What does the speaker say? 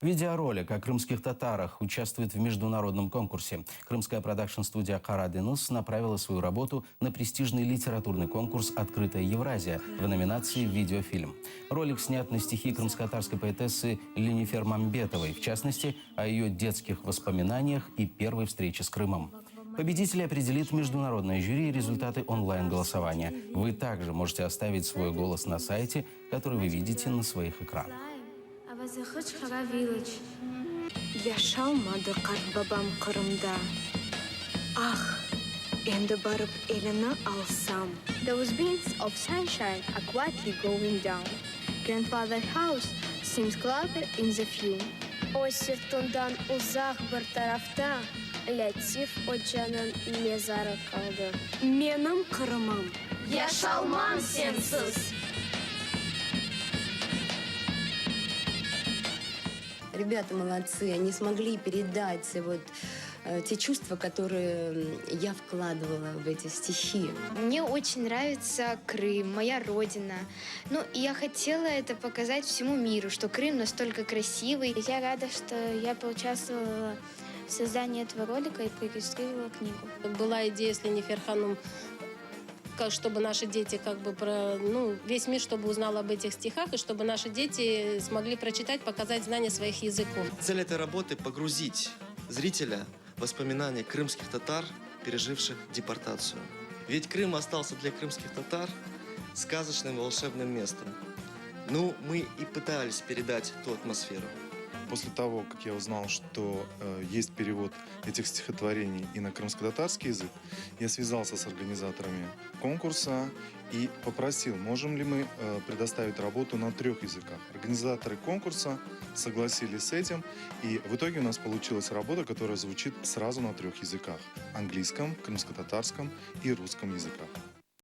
Видеоролик о крымских татарах участвует в международном конкурсе. Крымская продакшн-студия «Кара Денус» направила свою работу на престижный литературный конкурс «Открытая Евразия» в номинации «Видеофильм». Ролик снят на стихи крымско-татарской поэтессы Ленифер Мамбетовой, в частности, о ее детских воспоминаниях и первой встрече с Крымом. Победителей определит международное жюри и результаты онлайн-голосования. Вы также можете оставить свой голос на сайте, который вы видите на своих экранах. Yaşalmadı kart babam Kırım'da. Ah, endi barıp eline alsam. Those beams of sunshine are quietly going down. Grandfather's house seems clouded in the view. O sırtından uzak bir tarafta Latif Hoca'nın mezarı kaldı. Benim Kırım'ım. Yaşalmam sensiz. Ребята молодцы, они смогли передать те чувства, которые я вкладывала в эти стихи. Мне очень нравится Крым, моя родина. Ну, и я хотела это показать всему миру, что Крым настолько красивый. Я рада, что я поучаствовала в создании этого ролика и проиллюстрировала книгу. Была идея с Ленифер Ханум, чтобы наши дети, весь мир, чтобы узнал об этих стихах, и чтобы наши дети смогли прочитать, показать знания своих языков. Цель этой работы – погрузить зрителя в воспоминания крымских татар, переживших депортацию. Ведь Крым остался для крымских татар сказочным волшебным местом. Мы и пытались передать ту атмосферу. После того, как я узнал, что есть перевод этих стихотворений и на крымско-татарский язык, я связался с организаторами конкурса и попросил, можем ли мы предоставить работу на 3 языках. Организаторы конкурса согласились с этим, и в итоге у нас получилась работа, которая звучит сразу на 3 языках – английском, крымско-татарском и русском языках.